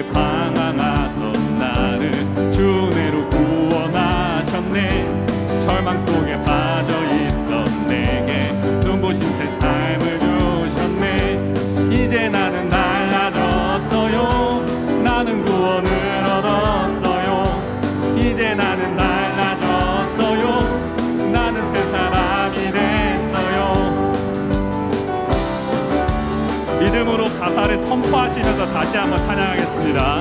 속에 방황하던 나를 주 은혜로 구원하셨네. 절망 속에 빠져있던 내게 눈부신 새 삶을 주셨네. 이제 나는 달라졌어요. 나는 구원을 얻었어요. 이제 나는 달라졌어요. 나는 새 사람이 됐어요. 믿음으로 가사를 선포하시면서 다시 한번 찬양하겠습니다.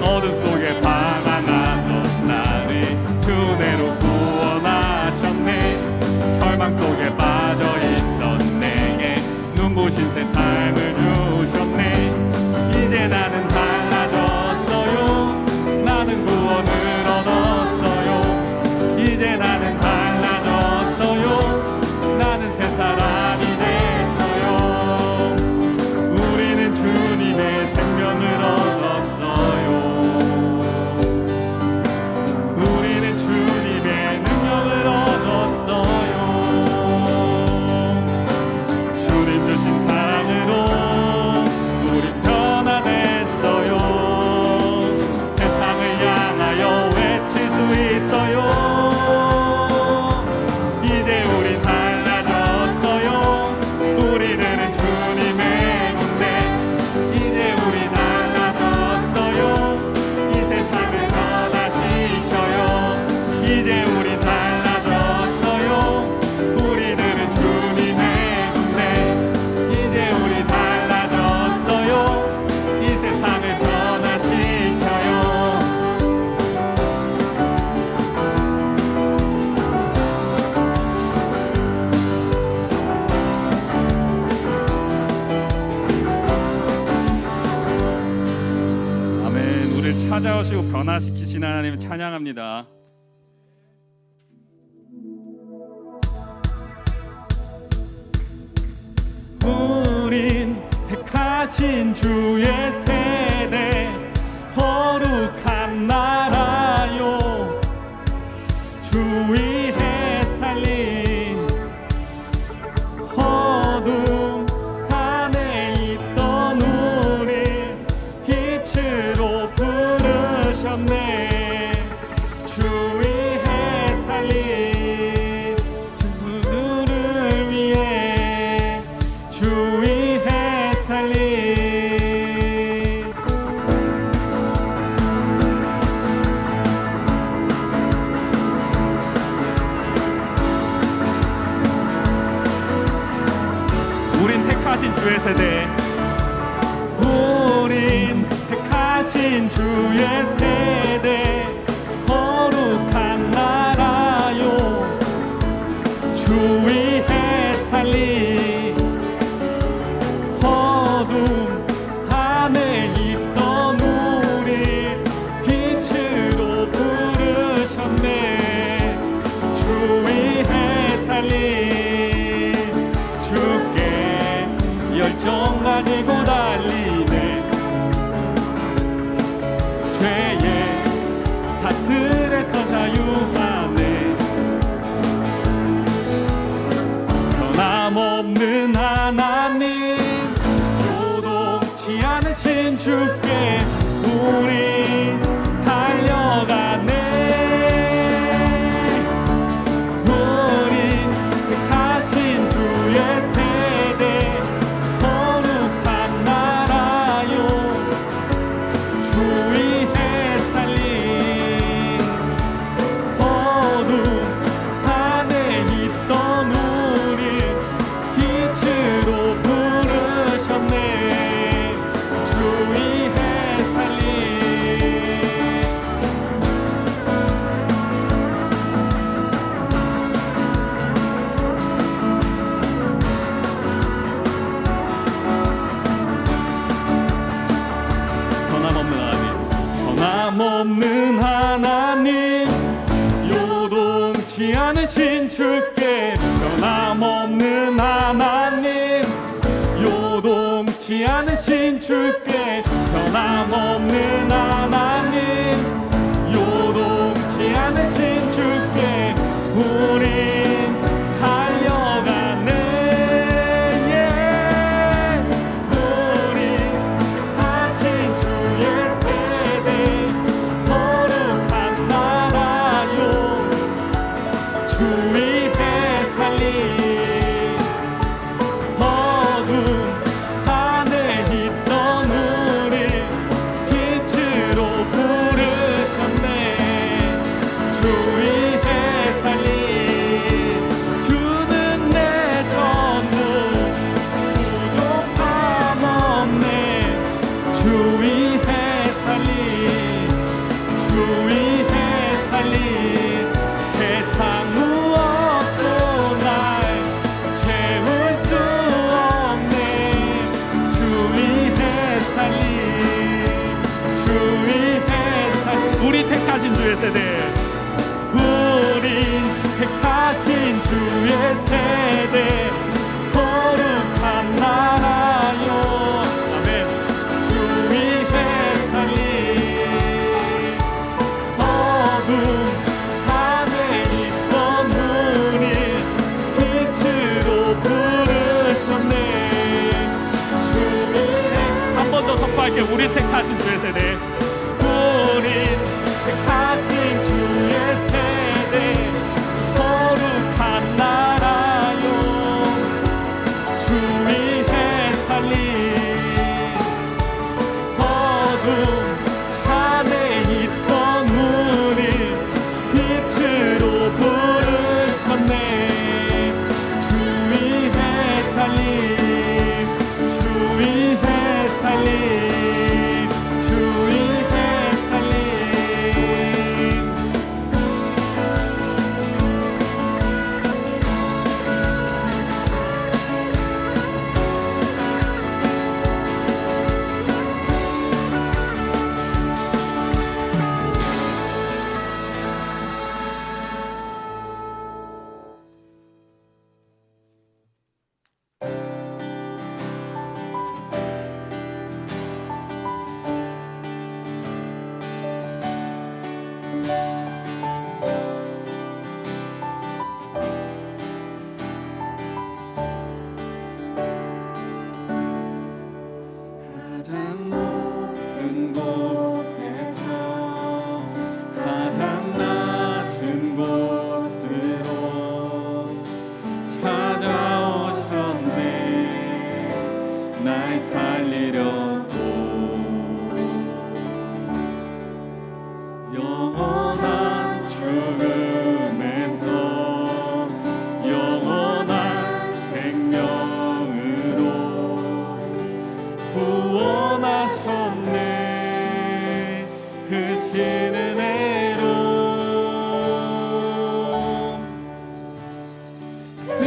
어둠 속에 방황하던 나를 주 은혜로 구원하셨네. 절망 속에 빠져있던 내게 눈부신 새 삶을 주셨네. 이제 나는 달라졌어요. 나는 구원을 얻었어요. 이제 나는 달라졌어요. 나는 새 사람이 됐어요. 우리는 주님의 생명을 얻었어요. 우리는 주님의 능력을 얻었어요. 주님 주신 사랑으로 우리 변화됐어요. 세상을 향하여 외칠 수 있어요. 이제 우린 달라졌어요. 우리는 주님의 건데 이제 우리 달라졌어요. 이 세상을 변화시켜요. 이제 우리 달라졌어요. 우리는 주님의 건데 이제 우리 달라졌어요. 이 세상을 변화시켜요. 아멘. 우리를 찾아오시고 변화시키신 하나님을 찬양합니다. 우린 택하신 주의 세대 거룩한 나라요. 주 위에 살린 어둠 안에 있던 우리 빛으로 부르셨네. 주 위에 살린 주를 위해 주 위에 살린 우린 택하신 주의 세대 우린 택하신 주의 세대 거룩한 나라요. 주 위에 살린 어둠 안에 있던 우리 빛으로 부르셨네. 주 위에 살린 주께 열정 가지고 달리네. 죄의 사슬에서 자유하네. 변함없는 하나님 요동치 않으신 주께 우리 달려가네. 우리 택하신 주의 세대 거룩한 나라요. 주 위에 살린 어둠 안에 있던 우리 빛으로 부르셨네. 주 위에 살린 변함없는 하나님 요동치 않으신 주께 변함없는 하나님 요동치 않으신 주께 변함없는 하나님 요동치 않으신 주께 우린 달려가네. 우리 하신 주의 세 주의 세대, 우린 택하신 주의 세대, 거룩한 나라요. 아멘. 주 위에 살리 어둠 안에 있던 우리 빛으로 부르셨네. 주 위에 한 번 더 선포할게. 우리 택하신 주의 세대, 우린 택하신 주의 세대, 거룩한 나라요. 주 위에 살리 어둠 안에 있던 우리 빛으로 부르셨네. 주 위에 살리, 주 위에 살리, 주 위에 살리. 가장 높은 곳에서 가장 낮은 곳으로 찾아오셨네. 날 살리려고 영원한 죽음에서 영원한 생명으로 구원하셨네. 크신 은혜로 그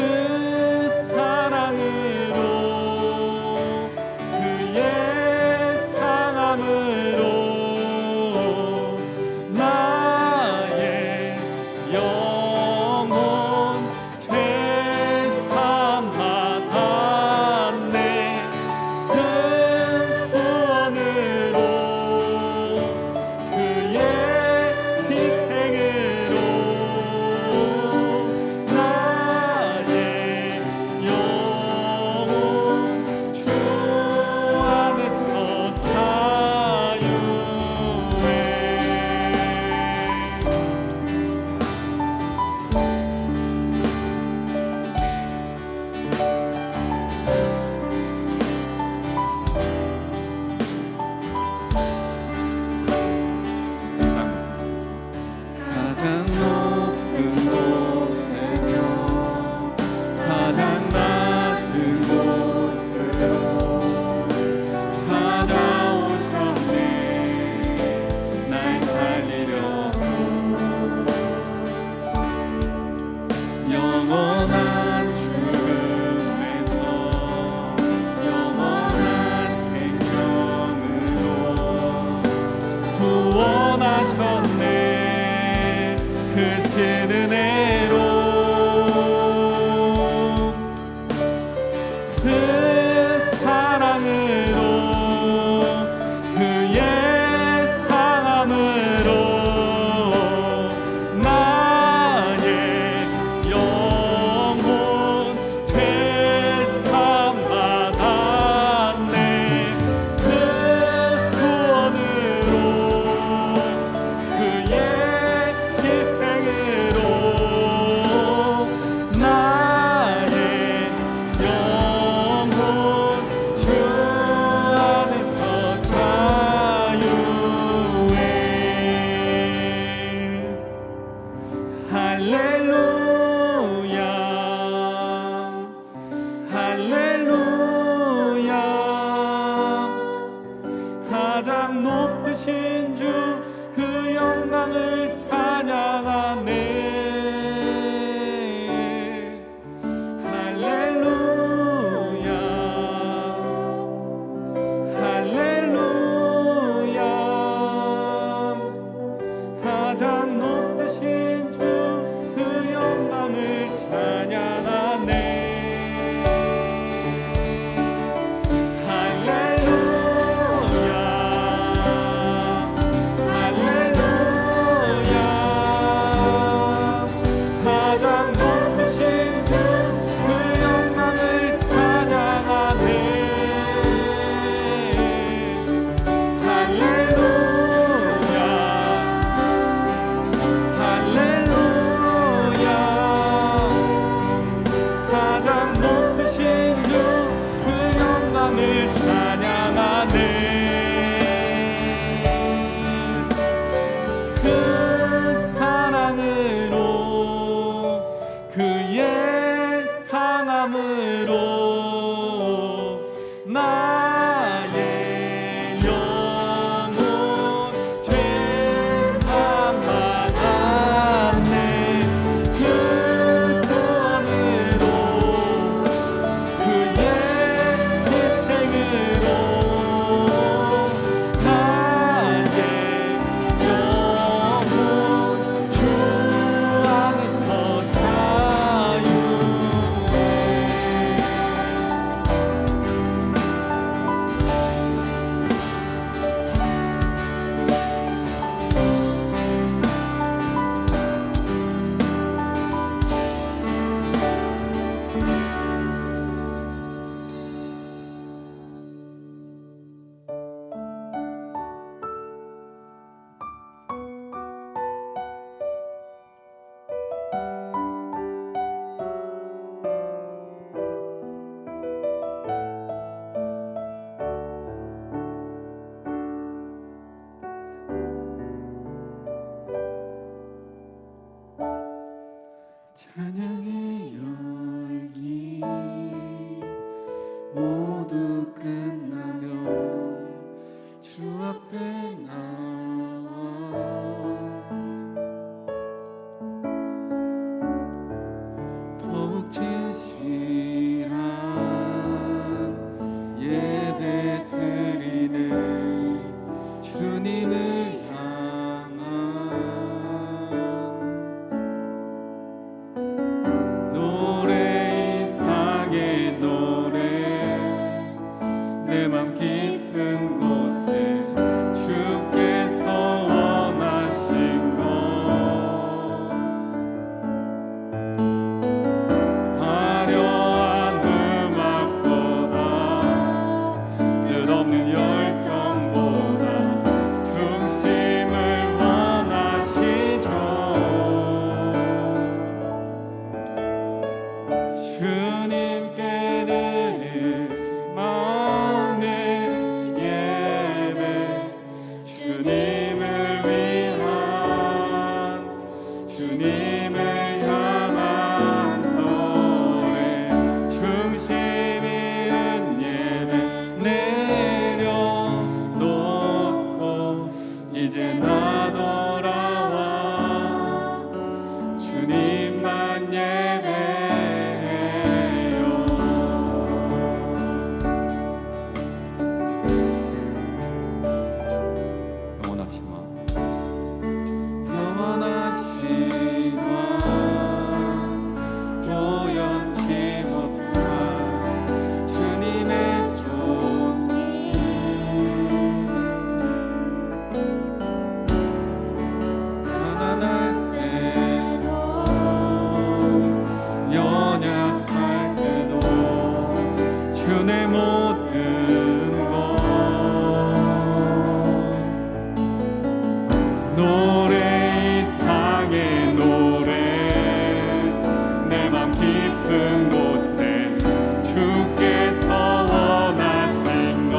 사랑으로 그의 상함으로 나의 영혼 죄삼 받았네. 큰 구원으로 그의 희생으로 나의 영혼 주 안에서 자유해. 가장 높은 곳에서 가장 낮은 곳으로 찾아오셨네. 날 살리려고 영원한 죽음에서 영원한 생명으로 구원하셨네. 크신 은혜로 그 사랑으로 그의 상함으로 나의 영혼 죄삼 받았네. 그 구원으로 그의 희생으로 나의 영혼 주 안에서 자유해. 할렐루야, 할렐루야. 가장 높으신 주 그 영광을 찬양하네. 할렐루야, 할렐루야. 가장 찬양의 열기 모두 끝나면 주 앞에 나와 더욱 진실한 예배 드리는 주님을 향한 노래 인상의 노래 내 맘 깊은 곳에 주께서 원하신 것 화려한 음악보다 뜻없는 열정보다 중심을 원하시죠. 주님께 드릴 마음의 예배 주님을 위한 주님을 향한 노래 중심 잃은 예배 내려놓고 이제 나 돌아와 주님만 예배해요. 영원하신 왕 오연치 못한 주님의 종이 가난할 때도 연약할 때도 주의 모든 것 노래 이상의 노래 내 맘 깊은 곳에 주께서 원하신 것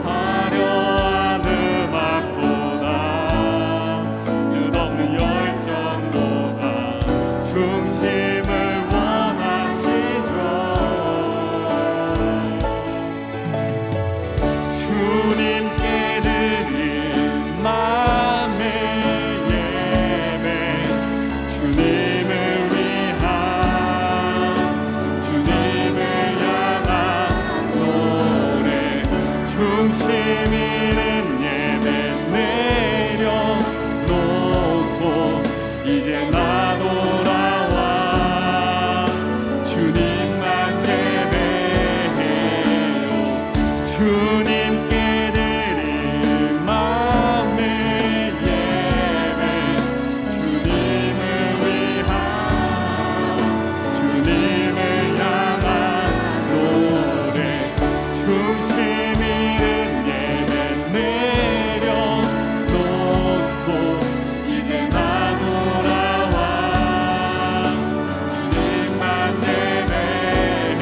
화려한 음악보다 뜻없는 열정보다 중심을 원하시죠. 주님께 드릴 마음의 예배 주님을 위한 주님을 향한 노래 중심 잃은 예배 내려놓고 이제 나 돌아와 주님만 예배해요. 주님께 드릴 마음의 예배 주님을 위한 주님을 향한 노래 중심 잃은 예배 내려놓고 이제 나 돌아와 주님만 예배해요.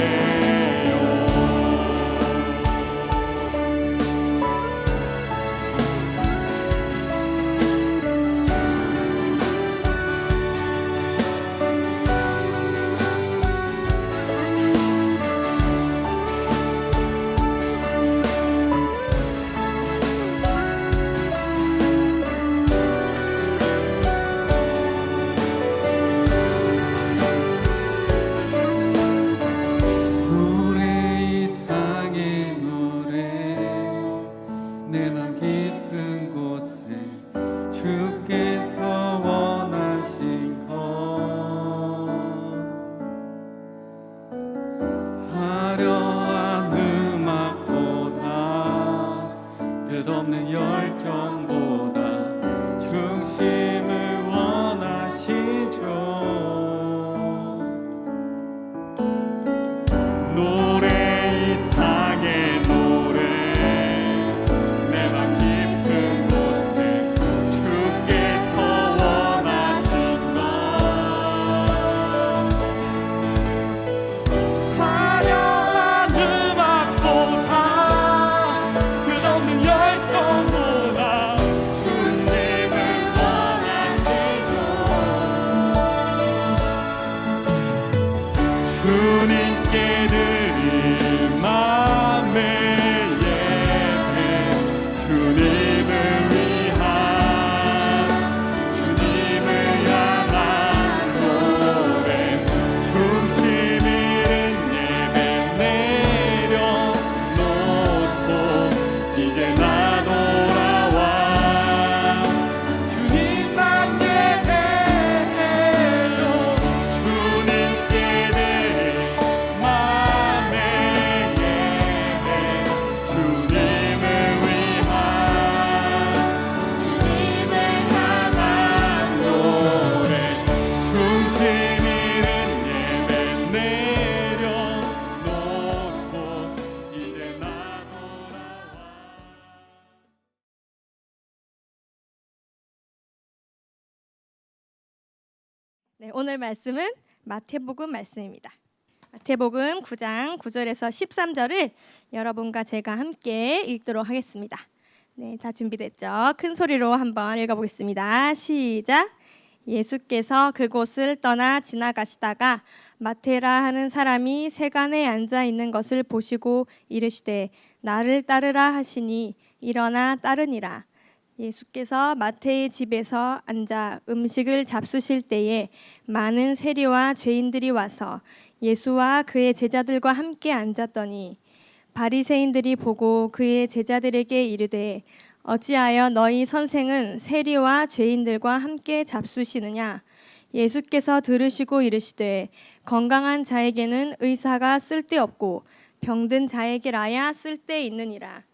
노래 이상의 노래 내 맘 깊은 곳에 주께서 원하신 것 화려한 음악보다 뜻없는 열정보다 중심을 원하시죠. 노래 이상의 노래 내 맘 깊은 곳에 주께서 원하신 것 화려한 음악보다 끝없는 열정보다 네, 오늘 말씀은 마태복음 말씀입니다. 마태복음 9장 9절에서 13절을 여러분과 제가 함께 읽도록 하겠습니다. 네, 다 준비됐죠? 큰 소리로 한번 읽어보겠습니다. 시작. 예수께서 그곳을 떠나 지나가시다가 마테라 하는 사람이 세간에 앉아 있는 것을 보시고 이르시되 나를 따르라 하시니 일어나 따르니라. 예수께서 마태의 집에서 앉아 음식을 잡수실 때에 많은 세리와 죄인들이 와서 예수와 그의 제자들과 함께 앉았더니 바리새인들이 보고 그의 제자들에게 이르되 어찌하여 너희 선생은 세리와 죄인들과 함께 잡수시느냐. 예수께서 들으시고 이르시되 건강한 자에게는 의사가 쓸데없고 병든 자에게라야 쓸데있느니라.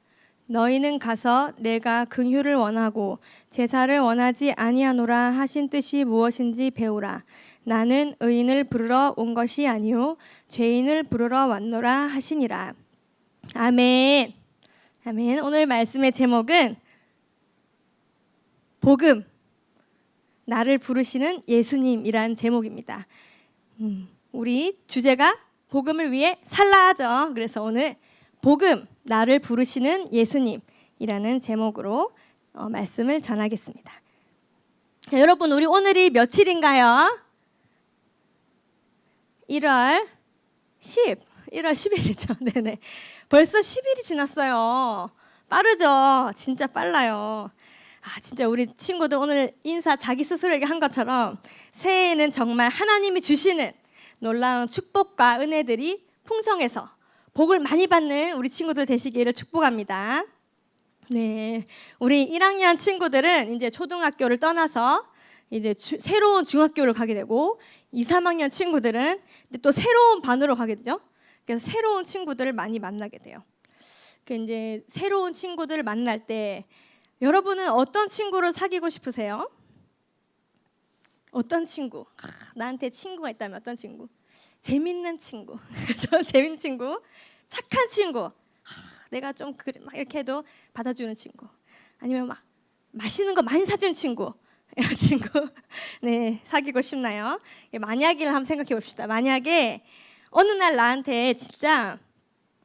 너희는 가서 내가 긍휼을 원하고 제사를 원하지 아니하노라 하신 뜻이 무엇인지 배우라. 나는 의인을 부르러 온 것이 아니요 죄인을 부르러 왔노라 하시니라. 아멘. 아멘. 오늘 말씀의 제목은 복음, 나를 부르시는 예수님이란 제목입니다. 우리 주제가 복음을 위해 살라죠. 그래서 오늘 복음, 나를 부르시는 예수님이라는 제목으로 말씀을 전하겠습니다. 자, 여러분, 우리 오늘이 며칠인가요? 1월 10일이죠. 네네. 벌써 10일이 지났어요. 빠르죠? 진짜 빨라요. 진짜 우리 친구들 오늘 인사 자기 스스로에게 한 것처럼 새해에는 정말 하나님이 주시는 놀라운 축복과 은혜들이 풍성해서 복을 많이 받는 우리 친구들 되시기를 축복합니다. 네, 우리 1학년 친구들은 이제 초등학교를 떠나서 이제 새로운 중학교를 가게 되고 2, 3학년 친구들은 또 새로운 반으로 가게 되죠. 그래서 새로운 친구들을 많이 만나게 돼요. 그 이제 새로운 친구들을 만날 때 여러분은 어떤 친구를 사귀고 싶으세요? 어떤 친구? 나한테 친구가 있다면 어떤 친구? 재밌는 친구. 저는 재밌는 친구. 착한 친구. 내가 좀 막 이렇게 해도 받아주는 친구. 아니면 막 맛있는 거 많이 사주는 친구. 이런 친구. 네, 사귀고 싶나요? 만약을 한번 생각해 봅시다. 만약에 어느 날 나한테 진짜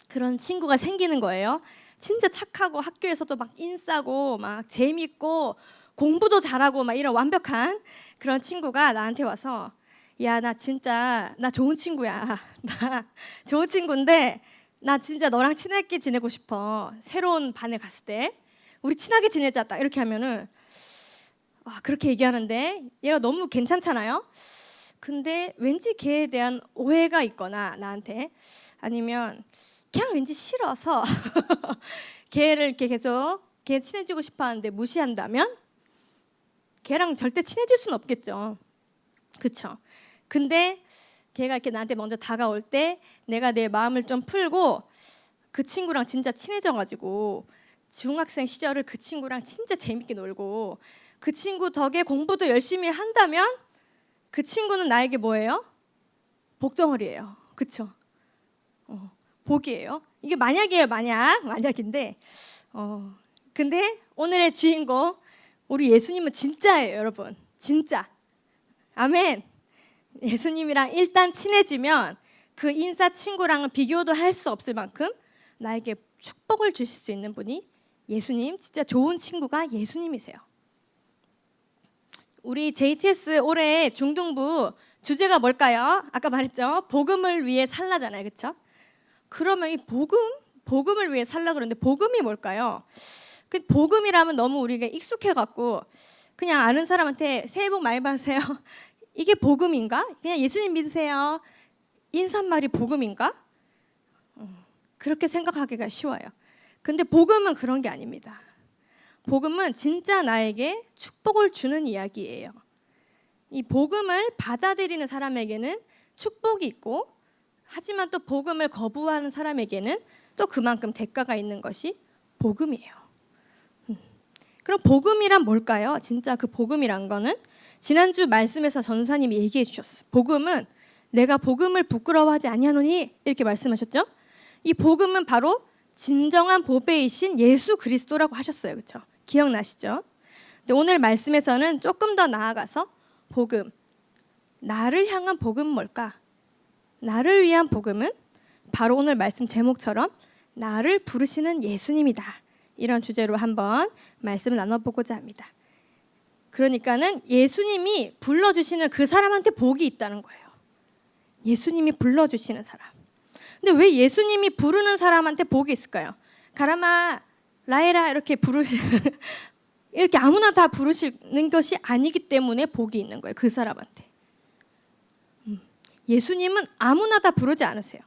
그런 친구가 생기는 거예요. 진짜 착하고 학교에서도 막 인싸고 막 재밌고 공부도 잘하고 막 이런 완벽한 그런 친구가 나한테 와서 야, 나 진짜 나 좋은 친구야. 나 좋은 친구인데 나 진짜 너랑 친하게 지내고 싶어. 새로운 반에 갔을 때 우리 친하게 지내자. 딱 이렇게 하면은 그렇게 얘기하는데 얘가 너무 괜찮잖아요. 근데 왠지 걔에 대한 오해가 있거나 나한테 아니면 그냥 왠지 싫어서 걔를 이렇게 계속 걔 친해지고 싶어 하는데 무시한다면 걔랑 절대 친해질 수는 없겠죠. 그렇죠? 근데 걔가 이렇게 나한테 먼저 다가올 때 내가 내 마음을 좀 풀고 그 친구랑 진짜 친해져가지고 중학생 시절을 그 친구랑 진짜 재밌게 놀고 그 친구 덕에 공부도 열심히 한다면 그 친구는 나에게 뭐예요? 복덩어리예요. 그렇죠? 복이에요. 이게 만약이에요. 만약인데 근데 오늘의 주인공 우리 예수님은 진짜예요. 여러분. 진짜. 아멘. 예수님이랑 일단 친해지면 그 인싸 친구랑은 비교도 할 수 없을 만큼 나에게 축복을 주실 수 있는 분이 예수님. 진짜 좋은 친구가 예수님이세요. 우리 JTS 올해 중등부 주제가 뭘까요? 아까 말했죠. 복음을 위해 살라잖아요. 그렇죠? 그러면 이 복음을 위해 살라 그러는데 복음이 뭘까요? 그 복음이라면 너무 우리가 익숙해갖고 그냥 아는 사람한테 새해 복 많이 받으세요. 이게 복음인가? 그냥 예수님 믿으세요. 인사말이 복음인가? 그렇게 생각하기가 쉬워요. 근데 복음은 그런 게 아닙니다. 복음은 진짜 나에게 축복을 주는 이야기예요. 이 복음을 받아들이는 사람에게는 축복이 있고 하지만 또 복음을 거부하는 사람에게는 또 그만큼 대가가 있는 것이 복음이에요. 그럼 복음이란 뭘까요? 진짜 그 복음이란 거는 지난주 말씀에서 전사님이 얘기해 주셨어요. 복음은 내가 복음을 부끄러워하지 아니하노니 이렇게 말씀하셨죠? 이 복음은 바로 진정한 보배이신 예수 그리스도라고 하셨어요. 그렇죠? 기억나시죠? 근데 오늘 말씀에서는 조금 더 나아가서 복음, 나를 향한 복음은 뭘까? 나를 위한 복음은 바로 오늘 말씀 제목처럼 나를 부르시는 예수님이다. 이런 주제로 한번 말씀을 나눠보고자 합니다. 그러니까는 예수님이 불러주시는 그 사람한테 복이 있다는 거예요. 예수님이 불러주시는 사람. 근데 왜 예수님이 부르는 사람한테 복이 있을까요? 가라마, 라에라 이렇게 이렇게 아무나 다 부르시는 것이 아니기 때문에 복이 있는 거예요. 그 사람한테. 예수님은 아무나 다 부르지 않으세요.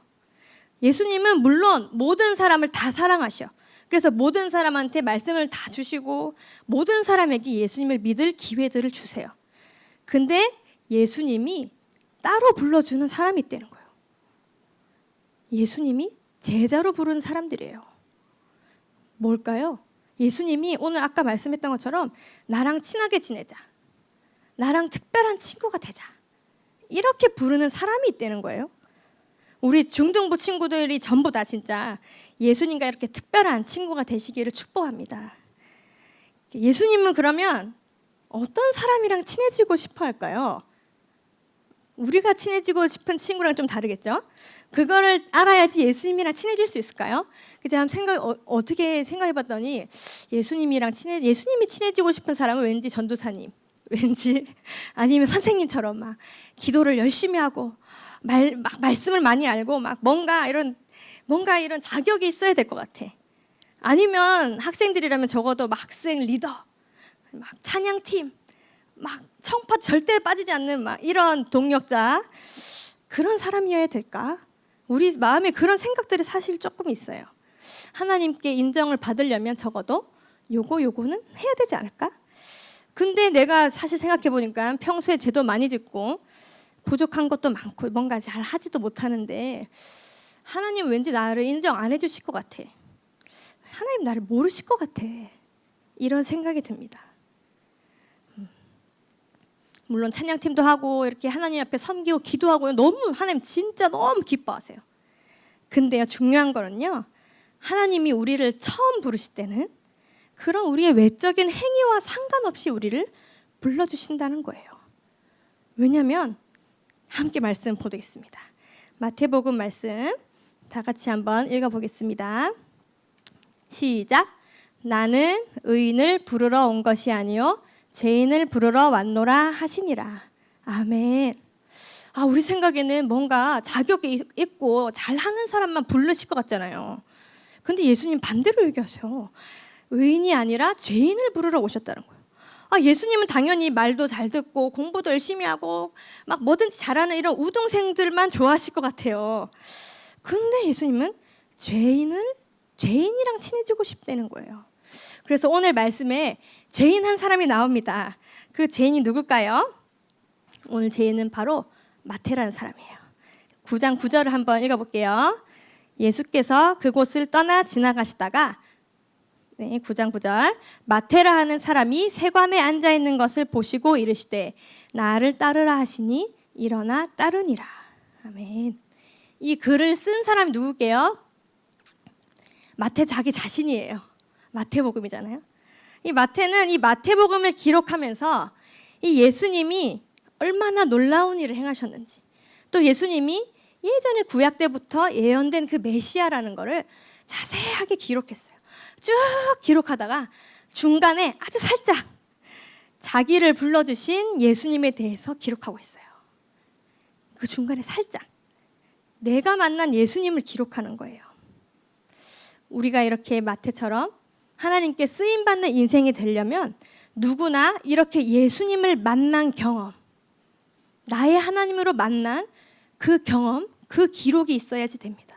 예수님은 물론 모든 사람을 다 사랑하셔. 그래서 모든 사람한테 말씀을 다 주시고 모든 사람에게 예수님을 믿을 기회들을 주세요. 근데 예수님이 따로 불러주는 사람이 있다는 거예요. 예수님이 제자로 부르는 사람들이에요. 뭘까요? 예수님이 오늘 아까 말씀했던 것처럼 나랑 친하게 지내자. 나랑 특별한 친구가 되자. 이렇게 부르는 사람이 있다는 거예요. 우리 중등부 친구들이 전부 다 진짜 예수님과 이렇게 특별한 친구가 되시기를 축복합니다. 예수님은 그러면 어떤 사람이랑 친해지고 싶어 할까요? 우리가 친해지고 싶은 친구랑 좀 다르겠죠? 그거를 알아야지 예수님이랑 친해질 수 있을까요? 그래서 한번 어떻게 생각해봤더니 예수님이 친해지고 싶은 사람은 왠지 전도사님, 왠지 아니면 선생님처럼 막 기도를 열심히 하고 말씀을 많이 알고 막 뭔가 이런 자격이 있어야 될 것 같아. 아니면 학생들이라면 적어도 막 학생 리더, 막 찬양팀, 막 청파 절대 빠지지 않는 막 이런 동력자, 그런 사람이어야 될까? 우리 마음에 그런 생각들이 사실 조금 있어요. 하나님께 인정을 받으려면 적어도 요거는 해야 되지 않을까? 근데 내가 사실 생각해 보니까 평소에 죄도 많이 짓고 부족한 것도 많고 뭔가 잘 하지도 못하는데 하나님 왠지 나를 인정 안 해주실 것 같아. 하나님 나를 모르실 것 같아. 이런 생각이 듭니다. 물론 찬양팀도 하고 이렇게 하나님 앞에 섬기고 기도하고 너무 하나님 진짜 너무 기뻐하세요. 근데요, 중요한 거는요, 하나님이 우리를 처음 부르실 때는 그런 우리의 외적인 행위와 상관없이 우리를 불러주신다는 거예요. 왜냐하면 함께 말씀 보겠습니다. 마태복음 말씀 다 같이 한번 읽어보겠습니다. 시작. 나는 의인을 부르러 온 것이 아니요 죄인을 부르러 왔노라 하시니라. 아멘. 우리 생각에는 뭔가 자격이 있고 잘하는 사람만 부르실 것 같잖아요. 근데 예수님 반대로 얘기하세요. 의인이 아니라 죄인을 부르러 오셨다는 거예요. 예수님은 당연히 말도 잘 듣고 공부도 열심히 하고 막 뭐든지 잘하는 이런 우등생들만 좋아하실 것 같아요. 근데 예수님은 죄인이랑 친해지고 싶다는 거예요. 그래서 오늘 말씀에 죄인 한 사람이 나옵니다. 그 죄인이 누굴까요? 오늘 죄인은 바로 마태라는 사람이에요. 9장 9절을 한번 읽어볼게요. 예수께서 그곳을 떠나 지나가시다가 9장 9절 마태라 하는 사람이 세관에 앉아있는 것을 보시고 이르시되 나를 따르라 하시니 일어나 따르니라. 아멘. 이 글을 쓴 사람이 누구게요? 마태 자기 자신이에요. 마태복음이잖아요. 이 마태는 이 마태복음을 기록하면서 이 예수님이 얼마나 놀라운 일을 행하셨는지, 또 예수님이 예전에 구약 때부터 예언된 그 메시아라는 거를 자세하게 기록했어요. 쭉 기록하다가 중간에 아주 살짝 자기를 불러주신 예수님에 대해서 기록하고 있어요. 그 중간에 살짝 내가 만난 예수님을 기록하는 거예요. 우리가 이렇게 마태처럼 하나님께 쓰임받는 인생이 되려면 누구나 이렇게 예수님을 만난 경험, 나의 하나님으로 만난 그 경험, 그 기록이 있어야지 됩니다.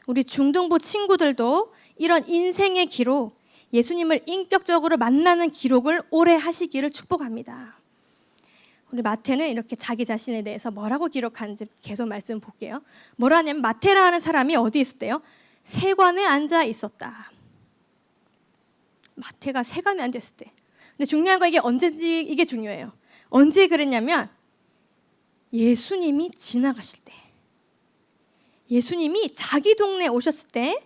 우리 중등부 친구들도 이런 인생의 기록, 예수님을 인격적으로 만나는 기록을 오래 하시기를 축복합니다. 우리 마태는 이렇게 자기 자신에 대해서 뭐라고 기록하는지 계속 말씀 볼게요. 뭐라 하냐면 마태라 하는 사람이 어디 있었대요? 세관에 앉아 있었다. 마태가 세관에 앉았을 때. 근데 중요한 거 이게 언제인지 이게 중요해요. 언제 그랬냐면 예수님이 지나가실 때. 예수님이 자기 동네에 오셨을 때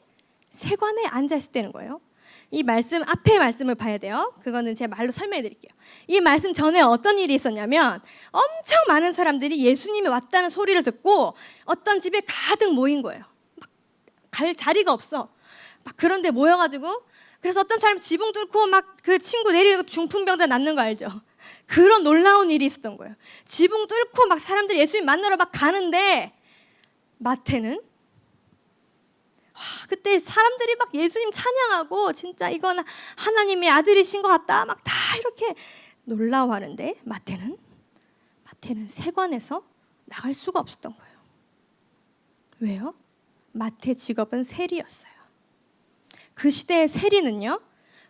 세관에 앉아 있을 때는 거예요. 이 말씀 앞에 말씀을 봐야 돼요. 그거는 제 말로 설명해 드릴게요. 이 말씀 전에 어떤 일이 있었냐면 엄청 많은 사람들이 예수님이 왔다는 소리를 듣고 어떤 집에 가득 모인 거예요. 막 갈 자리가 없어. 막 그런데 모여가지고 그래서 어떤 사람이 지붕 뚫고 막 그 친구 내리고 중풍병자 낫는 거 알죠? 그런 놀라운 일이 있었던 거예요. 지붕 뚫고 막 사람들이 예수님 만나러 막 가는데 마태는 그때 사람들이 막 예수님 찬양하고 진짜 이건 하나님의 아들이신 것 같다 막 다 이렇게 놀라워하는데 마태는 세관에서 나갈 수가 없었던 거예요. 왜요? 마태 직업은 세리였어요. 그 시대의 세리는요,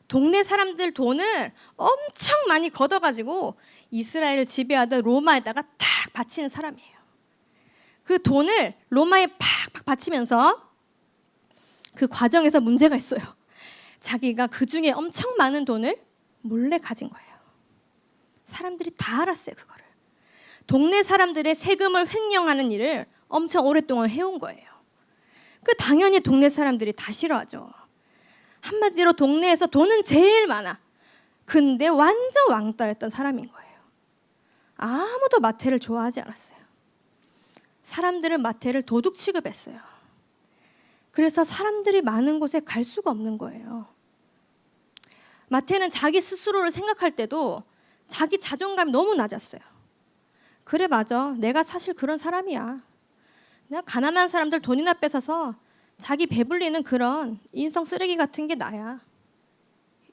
동네 사람들 돈을 엄청 많이 걷어가지고 이스라엘을 지배하던 로마에다가 탁 바치는 사람이에요. 그 돈을 로마에 팍팍 바치면서 그 과정에서 문제가 있어요. 자기가 그 중에 엄청 많은 돈을 몰래 가진 거예요. 사람들이 다 알았어요, 그거를. 동네 사람들의 세금을 횡령하는 일을 엄청 오랫동안 해온 거예요. 그 당연히 동네 사람들이 다 싫어하죠. 한마디로 동네에서 돈은 제일 많아. 근데 완전 왕따였던 사람인 거예요. 아무도 마태를 좋아하지 않았어요. 사람들은 마태를 도둑 취급했어요. 그래서 사람들이 많은 곳에 갈 수가 없는 거예요. 마태는 자기 스스로를 생각할 때도 자기 자존감이 너무 낮았어요. 그래, 맞아. 내가 사실 그런 사람이야. 내가 가난한 사람들 돈이나 뺏어서 자기 배불리는 그런 인성 쓰레기 같은 게 나야.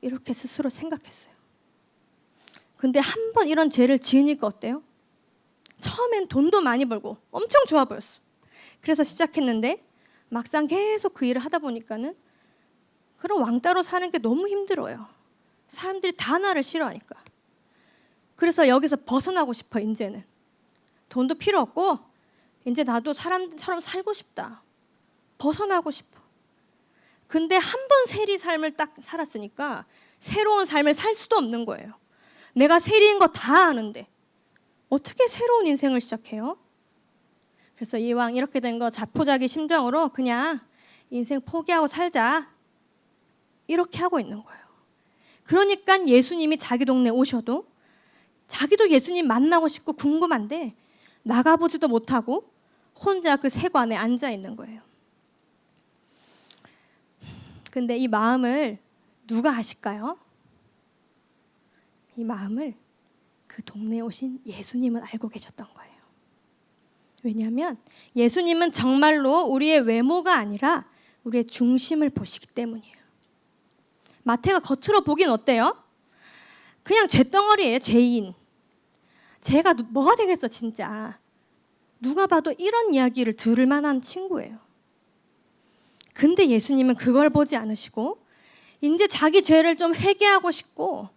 이렇게 스스로 생각했어요. 근데 한 번 이런 죄를 지으니까 어때요? 처음엔 돈도 많이 벌고 엄청 좋아 보였어. 그래서 시작했는데 막상 계속 그 일을 하다 보니까는 그런 왕따로 사는 게 너무 힘들어요. 사람들이 다 나를 싫어하니까. 그래서 여기서 벗어나고 싶어. 이제는 돈도 필요 없고 이제 나도 사람처럼 살고 싶다. 벗어나고 싶어. 근데 한 번 세리 삶을 딱 살았으니까 새로운 삶을 살 수도 없는 거예요. 내가 세리인 거 다 아는데 어떻게 새로운 인생을 시작해요? 그래서 이왕 이렇게 된 거 자포자기 심정으로 그냥 인생 포기하고 살자. 이렇게 하고 있는 거예요. 그러니까 예수님이 자기 동네에 오셔도 자기도 예수님 만나고 싶고 궁금한데 나가보지도 못하고 혼자 그 세관에 앉아 있는 거예요. 근데 이 마음을 누가 아실까요? 이 마음을 그 동네에 오신 예수님은 알고 계셨던 거예요. 왜냐하면 예수님은 정말로 우리의 외모가 아니라 우리의 중심을 보시기 때문이에요. 마태가 겉으로 보긴 어때요? 그냥 죄덩어리예요, 죄인. 죄가 뭐가 되겠어 진짜. 누가 봐도 이런 이야기를 들을 만한 친구예요. 근데 예수님은 그걸 보지 않으시고 이제 자기 죄를 좀 회개하고 싶고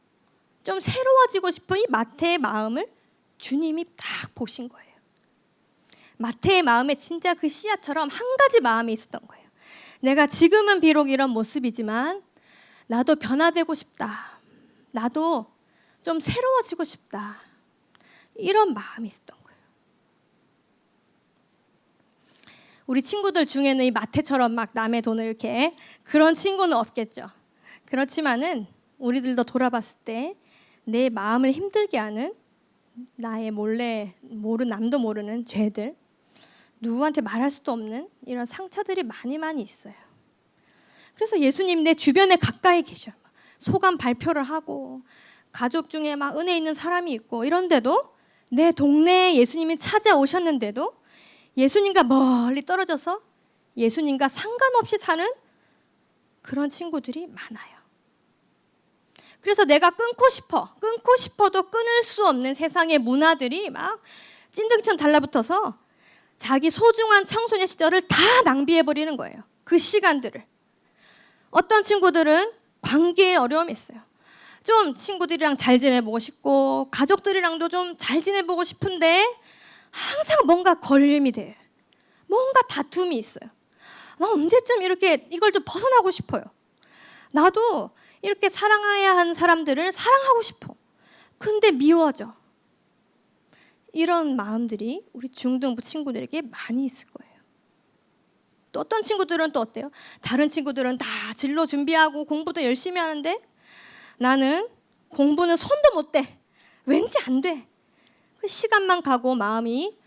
좀 새로워지고 싶은 이 마태의 마음을 주님이 딱 보신 거예요. 마태의 마음에 진짜 그 씨앗처럼 한 가지 마음이 있었던 거예요. 내가 지금은 비록 이런 모습이지만 나도 변화되고 싶다. 나도 좀 새로워지고 싶다. 이런 마음이 있었던 거예요. 우리 친구들 중에는 이 마태처럼 막 남의 돈을 이렇게 그런 친구는 없겠죠. 그렇지만은 우리들도 돌아봤을 때 내 마음을 힘들게 하는 나의 몰래 남도 모르는 죄들, 누구한테 말할 수도 없는 이런 상처들이 많이 있어요. 그래서 예수님 내 주변에 가까이 계셔요. 소감 발표를 하고 가족 중에 막 은혜 있는 사람이 있고 이런데도 내 동네에 예수님이 찾아오셨는데도 예수님과 멀리 떨어져서 예수님과 상관없이 사는 그런 친구들이 많아요. 그래서 내가 끊고 싶어도 끊을 수 없는 세상의 문화들이 막 찐득이처럼 달라붙어서 자기 소중한 청소년 시절을 다 낭비해버리는 거예요. 그 시간들을. 어떤 친구들은 관계에 어려움이 있어요. 좀 친구들이랑 잘 지내보고 싶고 가족들이랑도 좀 잘 지내보고 싶은데 항상 뭔가 걸림이 돼요. 뭔가 다툼이 있어요. 나 언제쯤 이렇게 이걸 좀 벗어나고 싶어요. 나도 이렇게 사랑해야 하는 사람들을 사랑하고 싶어. 근데 미워져. 이런 마음들이 우리 중등부 친구들에게 많이 있을 거예요. 또 어떤 친구들은 또 어때요? 다른 친구들은 다 진로 준비하고 공부도 열심히 하는데 나는 공부는 손도 못 대. 왠지 안 돼. 그 시간만 가고 마음이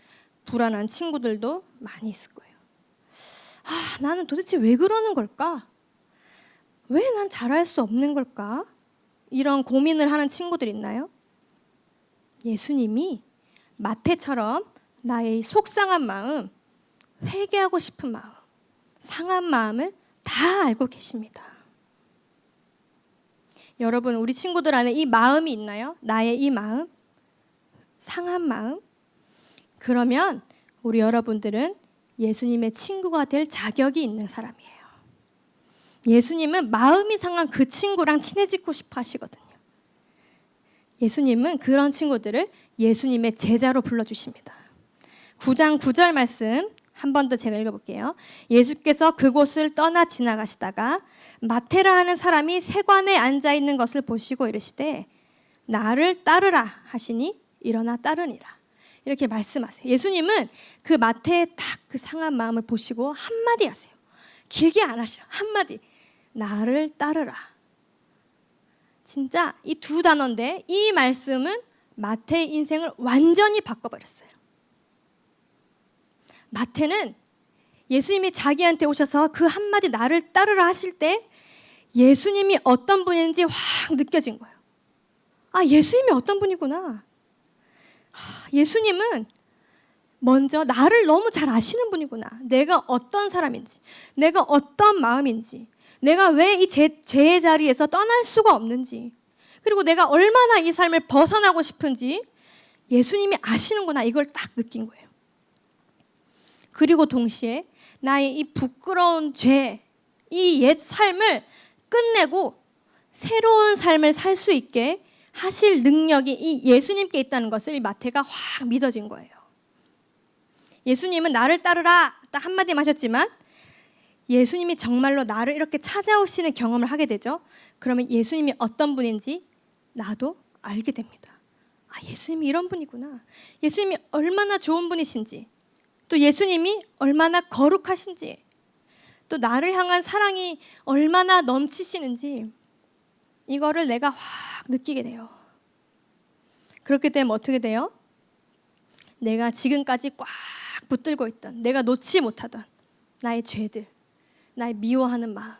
불안한 친구들도 많이 있을 거예요. 나는 도대체 왜 그러는 걸까? 왜 난 잘할 수 없는 걸까? 이런 고민을 하는 친구들 있나요? 예수님이 마태처럼 나의 속상한 마음, 회개하고 싶은 마음, 상한 마음을 다 알고 계십니다. 여러분, 우리 친구들 안에 이 마음이 있나요? 나의 이 마음, 상한 마음? 그러면 우리 여러분들은 예수님의 친구가 될 자격이 있는 사람이에요. 예수님은 마음이 상한 그 친구랑 친해지고 싶어 하시거든요. 예수님은 그런 친구들을 예수님의 제자로 불러주십니다. 9장 9절 말씀 한 번 더 제가 읽어볼게요. 예수께서 그곳을 떠나 지나가시다가 마테라 하는 사람이 세관에 앉아있는 것을 보시고 이르시되 나를 따르라 하시니 일어나 따르니라. 이렇게 말씀하세요. 예수님은 그 마태의 딱 그 상한 마음을 보시고 한마디 하세요. 길게 안 하셔. 한마디. 나를 따르라. 진짜 이 두 단어인데 이 말씀은 마태의 인생을 완전히 바꿔버렸어요. 마태는 예수님이 자기한테 오셔서 그 한마디 나를 따르라 하실 때 예수님이 어떤 분인지 확 느껴진 거예요. 예수님이 어떤 분이구나. 예수님은 먼저 나를 너무 잘 아시는 분이구나. 내가 어떤 사람인지, 내가 어떤 마음인지, 내가 왜 이 죄의 자리에서 떠날 수가 없는지, 그리고 내가 얼마나 이 삶을 벗어나고 싶은지 예수님이 아시는구나. 이걸 딱 느낀 거예요. 그리고 동시에 나의 이 부끄러운 죄, 이 옛 삶을 끝내고 새로운 삶을 살 수 있게 하실 능력이 이 예수님께 있다는 것을 이 마태가 확 믿어진 거예요. 예수님은 나를 따르라 딱 한마디 하셨지만 예수님이 정말로 나를 이렇게 찾아오시는 경험을 하게 되죠. 그러면 예수님이 어떤 분인지 나도 알게 됩니다. 예수님이 이런 분이구나. 예수님이 얼마나 좋은 분이신지, 또 예수님이 얼마나 거룩하신지, 또 나를 향한 사랑이 얼마나 넘치시는지 이거를 내가 확 느끼게 돼요. 그렇게 되면 어떻게 돼요? 내가 지금까지 꽉 붙들고 있던, 내가 놓지 못하던 나의 죄들, 나의 미워하는 마음,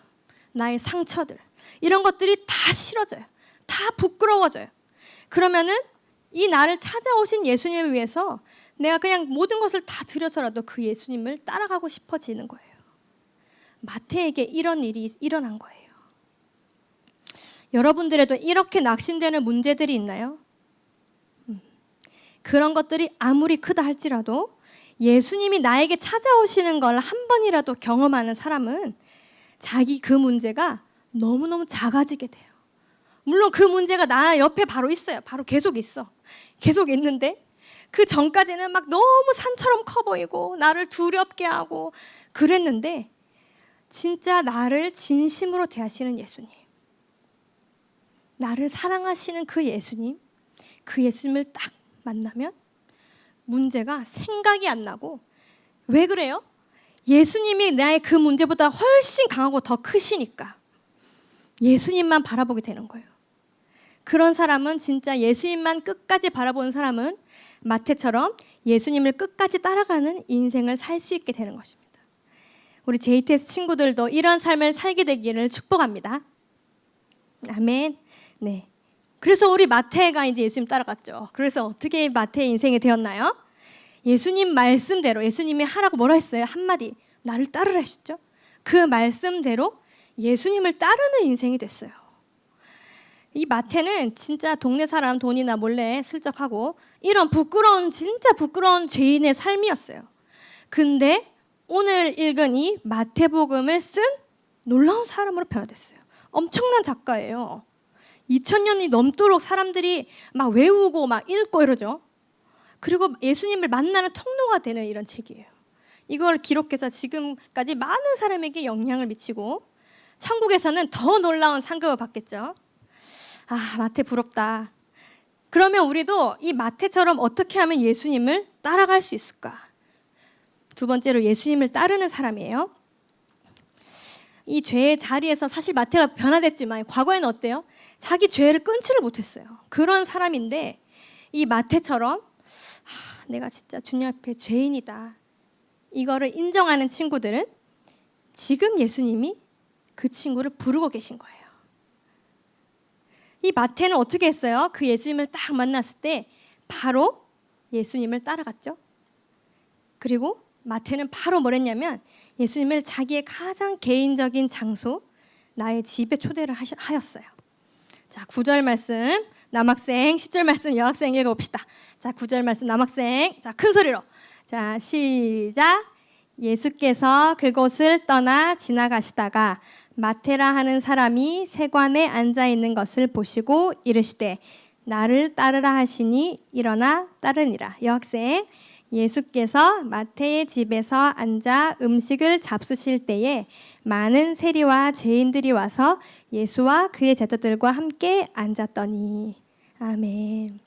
나의 상처들, 이런 것들이 다 싫어져요. 다 부끄러워져요. 그러면은 이 나를 찾아오신 예수님을 위해서 내가 그냥 모든 것을 다 들여서라도 그 예수님을 따라가고 싶어지는 거예요. 마태에게 이런 일이 일어난 거예요. 여러분들에도 이렇게 낙심되는 문제들이 있나요? 그런 것들이 아무리 크다 할지라도 예수님이 나에게 찾아오시는 걸 한 번이라도 경험하는 사람은 자기 그 문제가 너무너무 작아지게 돼요. 물론 그 문제가 나 옆에 바로 있어요. 바로 계속 있어. 계속 있는데 그 전까지는 막 너무 산처럼 커 보이고 나를 두렵게 하고 그랬는데 진짜 나를 진심으로 대하시는 예수님, 나를 사랑하시는 그 예수님을 딱 만나면 문제가 생각이 안 나고, 왜 그래요? 예수님이 나의 그 문제보다 훨씬 강하고 더 크시니까 예수님만 바라보게 되는 거예요. 그런 사람은 진짜 예수님만 끝까지 바라보는 사람은 마태처럼 예수님을 끝까지 따라가는 인생을 살 수 있게 되는 것입니다. 우리 JTS 친구들도 이런 삶을 살게 되기를 축복합니다. 아멘. 네. 그래서 우리 마태가 이제 예수님 따라갔죠. 그래서 어떻게 마태의 인생이 되었나요? 예수님 말씀대로, 예수님이 하라고 뭐라 했어요? 한마디, 나를 따르라 하셨죠. 그 말씀대로 예수님을 따르는 인생이 됐어요. 이 마태는 진짜 동네 사람 돈이나 몰래 슬쩍하고 이런 진짜 부끄러운 죄인의 삶이었어요. 근데 오늘 읽은 이 마태복음을 쓴 놀라운 사람으로 변화됐어요. 엄청난 작가예요. 2000년이 넘도록 사람들이 막 외우고 막 읽고 이러죠. 그리고 예수님을 만나는 통로가 되는 이런 책이에요. 이걸 기록해서 지금까지 많은 사람에게 영향을 미치고 천국에서는 더 놀라운 상급을 받겠죠. 마태 부럽다. 그러면 우리도 이 마태처럼 어떻게 하면 예수님을 따라갈 수 있을까? 두 번째로 예수님을 따르는 사람이에요. 이 죄의 자리에서 사실 마태가 변화됐지만 과거에는 어때요? 자기 죄를 끊지를 못했어요. 그런 사람인데 이 마태처럼 내가 진짜 주님 앞에 죄인이다, 이거를 인정하는 친구들은 지금 예수님이 그 친구를 부르고 계신 거예요. 이 마태는 어떻게 했어요? 그 예수님을 딱 만났을 때 바로 예수님을 따라갔죠. 그리고 마태는 바로 뭐랬냐면 예수님을 자기의 가장 개인적인 장소, 나의 집에 초대를 하였어요. 자, 9절 말씀 남학생, 10절 말씀 여학생 읽어봅시다. 자, 9절 말씀 남학생, 자, 큰 소리로. 자, 시작. 예수께서 그곳을 떠나 지나가시다가 마테라 하는 사람이 세관에 앉아 있는 것을 보시고 이르시되 나를 따르라 하시니 일어나 따르니라. 여학생, 예수께서 마태의 집에서 앉아 음식을 잡수실 때에 많은 세리와 죄인들이 와서 예수와 그의 제자들과 함께 앉았더니. 아멘.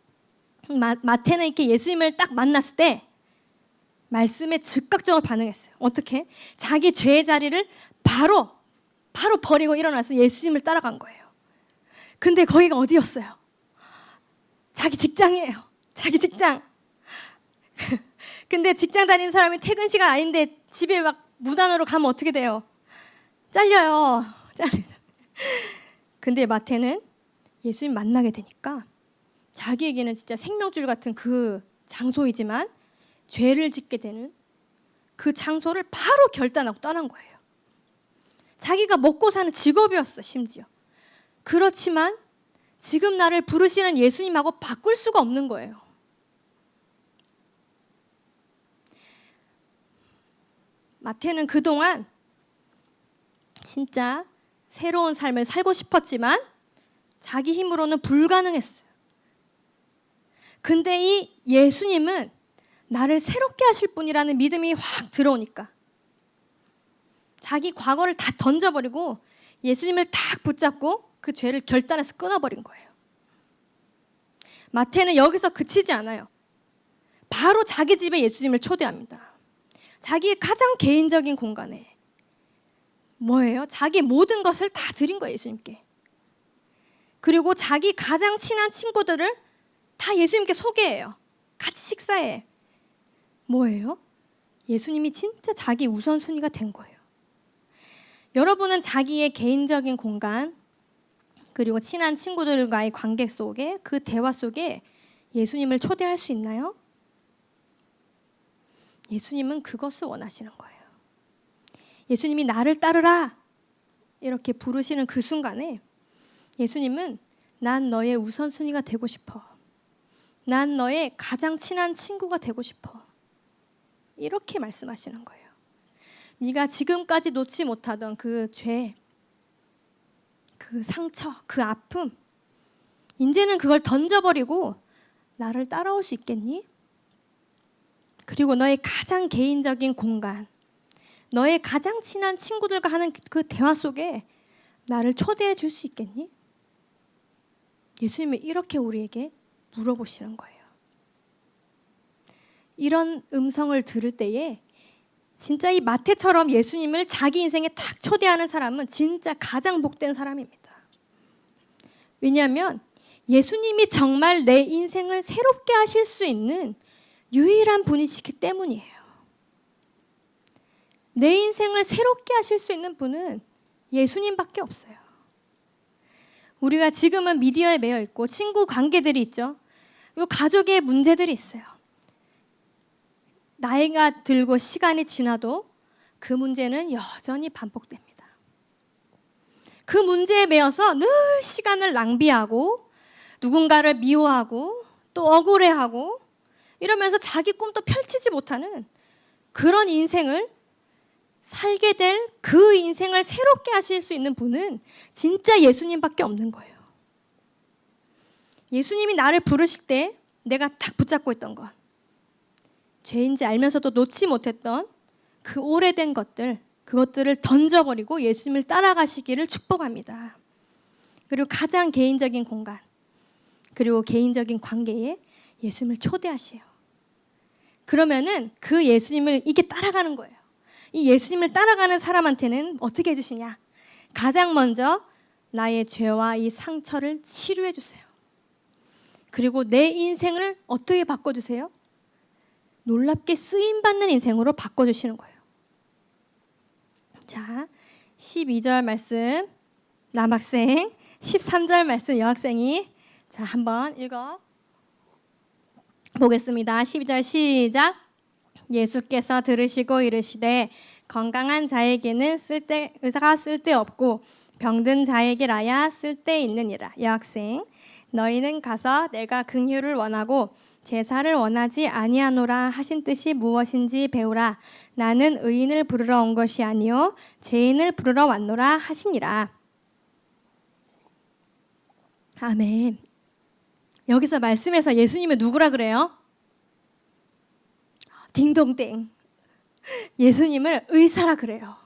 마태는 이렇게 예수님을 딱 만났을 때 말씀에 즉각적으로 반응했어요. 어떻게? 자기 죄의 자리를 바로 버리고 일어나서 예수님을 따라간 거예요. 근데 거기가 어디였어요? 자기 직장이에요. 자기 직장. 근데 직장 다니는 사람이 퇴근 시간 아닌데 집에 막 무단으로 가면 어떻게 돼요? 잘려요. 잘리죠. 근데 마태는 예수님 만나게 되니까 자기에게는 진짜 생명줄 같은 그 장소이지만 죄를 짓게 되는 그 장소를 바로 결단하고 떠난 거예요. 자기가 먹고 사는 직업이었어, 심지어. 그렇지만 지금 나를 부르시는 예수님하고 바꿀 수가 없는 거예요. 마태는 그동안 진짜 새로운 삶을 살고 싶었지만 자기 힘으로는 불가능했어요. 근데 이 예수님은 나를 새롭게 하실 분이라는 믿음이 확 들어오니까 자기 과거를 다 던져버리고 예수님을 딱 붙잡고 그 죄를 결단해서 끊어버린 거예요. 마태는 여기서 그치지 않아요. 바로 자기 집에 예수님을 초대합니다. 자기의 가장 개인적인 공간에 뭐예요? 자기 모든 것을 다 드린 거예요, 예수님께. 그리고 자기 가장 친한 친구들을 다 예수님께 소개해요. 같이 식사해. 뭐예요? 예수님이 진짜 자기 우선순위가 된 거예요. 여러분은 자기의 개인적인 공간 그리고 친한 친구들과의 관계 속에 그 대화 속에 예수님을 초대할 수 있나요? 예수님은 그것을 원하시는 거예요. 예수님이 나를 따르라 이렇게 부르시는 그 순간에 예수님은 난 너의 우선순위가 되고 싶어. 난 너의 가장 친한 친구가 되고 싶어. 이렇게 말씀하시는 거예요. 네가 지금까지 놓지 못하던 그 죄, 그 상처, 그 아픔, 이제는 그걸 던져버리고 나를 따라올 수 있겠니? 그리고 너의 가장 개인적인 공간, 너의 가장 친한 친구들과 하는 그 대화 속에 나를 초대해 줄 수 있겠니? 예수님이 이렇게 우리에게 물어보시는 거예요. 이런 음성을 들을 때에 진짜 이 마태처럼 예수님을 자기 인생에 탁 초대하는 사람은 진짜 가장 복된 사람입니다. 왜냐하면 예수님이 정말 내 인생을 새롭게 하실 수 있는 유일한 분이시기 때문이에요. 내 인생을 새롭게 하실 수 있는 분은 예수님밖에 없어요. 우리가 지금은 미디어에 매여 있고 친구 관계들이 있죠. 그리고 가족의 문제들이 있어요. 나이가 들고 시간이 지나도 그 문제는 여전히 반복됩니다. 그 문제에 매여서 늘 시간을 낭비하고 누군가를 미워하고 또 억울해하고 이러면서 자기 꿈도 펼치지 못하는 그런 인생을 살게 될 그 인생을 새롭게 하실 수 있는 분은 진짜 예수님밖에 없는 거예요. 예수님이 나를 부르실 때 내가 딱 붙잡고 있던 것, 죄인지 알면서도 놓지 못했던 그 오래된 것들, 그것들을 던져버리고 예수님을 따라가시기를 축복합니다. 그리고 가장 개인적인 공간, 그리고 개인적인 관계에 예수님을 초대하세요. 그러면은 그 예수님을 이게 따라가는 거예요. 이 예수님을 따라가는 사람한테는 어떻게 해주시냐? 가장 먼저 나의 죄와 이 상처를 치료해 주세요. 그리고 내 인생을 어떻게 바꿔주세요? 놀랍게 쓰임받는 인생으로 바꿔주시는 거예요. 자, 12절 말씀 남학생, 13절 말씀 여학생이 자 한번 읽어 보겠습니다. 12절 시작. 예수께서 들으시고 이르시되 건강한 자에게는 의사가 쓸데없고 병든 자에게라야 쓸데있느니라. 여학생, 너희는 가서 내가 긍휼을 원하고 제사를 원하지 아니하노라 하신 뜻이 무엇인지 배우라. 나는 의인을 부르러 온 것이 아니요 죄인을 부르러 왔노라 하시니라. 아멘. 여기서 말씀에서 예수님은 누구라 그래요? 딩동댕. 예수님을 의사라 그래요.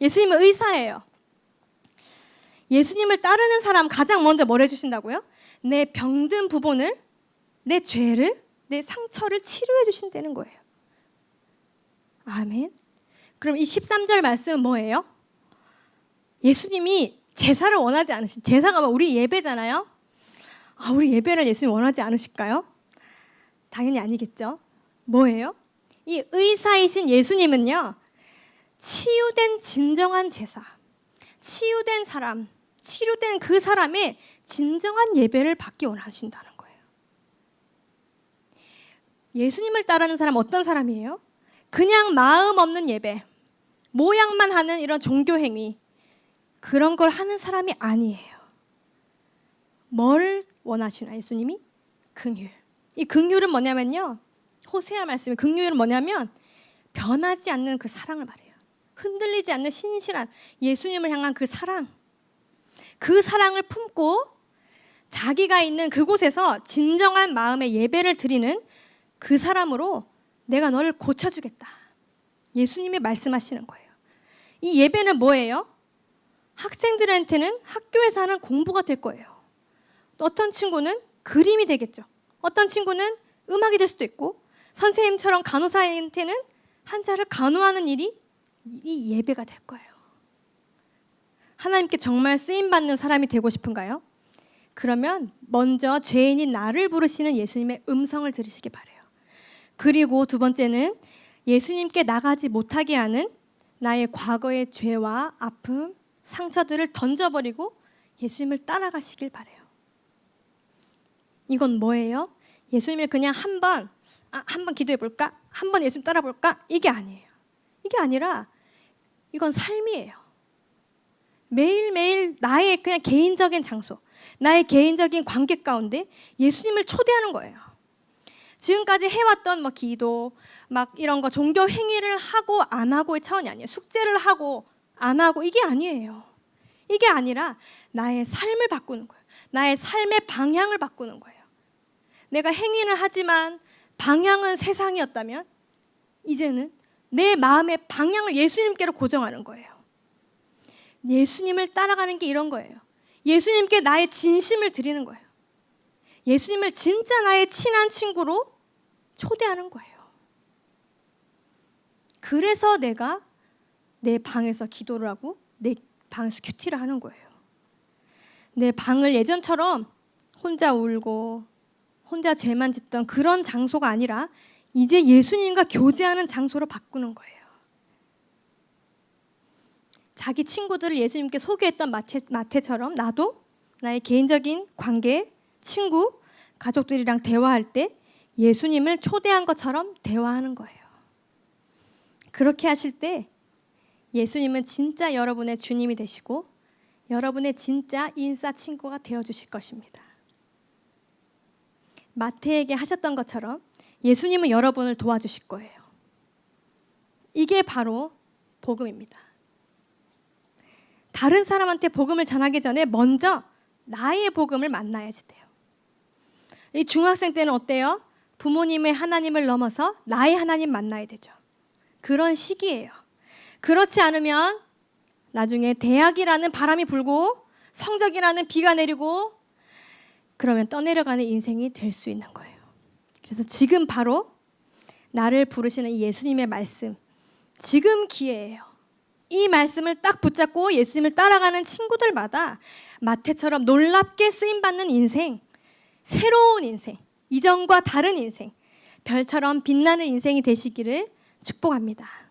예수님은 의사예요. 예수님을 따르는 사람 가장 먼저 뭘 해주신다고요? 내 병든 부분을, 내 죄를, 내 상처를 치료해 주신다는 거예요. 아멘. 그럼 이 13절 말씀은 뭐예요? 예수님이 제사를 원하지 않으신, 제사가 우리 예배잖아요. 우리 예배를 예수님 원하지 않으실까요? 당연히 아니겠죠. 뭐예요? 이 의사이신 예수님은요, 치유된 진정한 제사, 치유된 사람, 치료된 그 사람의 진정한 예배를 받기 원하신다는 거예요. 예수님을 따르는 사람 어떤 사람이에요? 그냥 마음 없는 예배, 모양만 하는 이런 종교 행위, 그런 걸 하는 사람이 아니에요. 뭘 원하시나 예수님이? 긍휼. 이 긍휼은 뭐냐면요, 호세아 말씀에 긍휼은 뭐냐면 변하지 않는 그 사랑을 말해요. 흔들리지 않는 신실한 예수님을 향한 그 사랑, 그 사랑을 품고 자기가 있는 그곳에서 진정한 마음의 예배를 드리는 그 사람으로 내가 너를 고쳐주겠다. 예수님이 말씀하시는 거예요. 이 예배는 뭐예요? 학생들한테는 학교에서 하는 공부가 될 거예요. 어떤 친구는 그림이 되겠죠. 어떤 친구는 음악이 될 수도 있고, 선생님처럼 간호사한테는 환자를 간호하는 일이 이 예배가 될 거예요. 하나님께 정말 쓰임받는 사람이 되고 싶은가요? 그러면 먼저 죄인인 나를 부르시는 예수님의 음성을 들으시기 바라요. 그리고 두 번째는 예수님께 나가지 못하게 하는 나의 과거의 죄와 아픔, 상처들을 던져버리고 예수님을 따라가시길 바라요. 이건 뭐예요? 예수님을 그냥 한번 기도해 볼까? 한번 예수님 따라 볼까? 이게 아니에요. 이게 아니라 이건 삶이에요. 매일매일 나의 그냥 개인적인 장소, 나의 개인적인 관계 가운데 예수님을 초대하는 거예요. 지금까지 해왔던 기도, 이런 거 종교 행위를 하고 안 하고의 차원이 아니에요. 숙제를 하고 안 하고 이게 아니에요. 이게 아니라 나의 삶을 바꾸는 거예요. 나의 삶의 방향을 바꾸는 거예요. 내가 행위는 하지만 방향은 세상이었다면 이제는 내 마음의 방향을 예수님께로 고정하는 거예요. 예수님을 따라가는 게 이런 거예요. 예수님께 나의 진심을 드리는 거예요. 예수님을 진짜 나의 친한 친구로 초대하는 거예요. 그래서 내가 내 방에서 기도를 하고 내 방에서 큐티를 하는 거예요. 내 방을 예전처럼 혼자 울고 혼자 죄만 짓던 그런 장소가 아니라 이제 예수님과 교제하는 장소로 바꾸는 거예요. 자기 친구들을 예수님께 소개했던 마태처럼 나도 나의 개인적인 관계, 친구, 가족들이랑 대화할 때 예수님을 초대한 것처럼 대화하는 거예요. 그렇게 하실 때 예수님은 진짜 여러분의 주님이 되시고 여러분의 진짜 인싸 친구가 되어주실 것입니다. 마태에게 하셨던 것처럼 예수님은 여러분을 도와주실 거예요. 이게 바로 복음입니다. 다른 사람한테 복음을 전하기 전에 먼저 나의 복음을 만나야지 돼요. 이 중학생 때는 어때요? 부모님의 하나님을 넘어서 나의 하나님 만나야 되죠. 그런 시기예요. 그렇지 않으면 나중에 대학이라는 바람이 불고 성적이라는 비가 내리고 그러면 떠내려가는 인생이 될 수 있는 거예요. 그래서 지금 바로 나를 부르시는 이 예수님의 말씀, 지금 기회예요. 이 말씀을 딱 붙잡고 예수님을 따라가는 친구들마다 마태처럼 놀랍게 쓰임받는 인생, 새로운 인생, 이전과 다른 인생, 별처럼 빛나는 인생이 되시기를 축복합니다.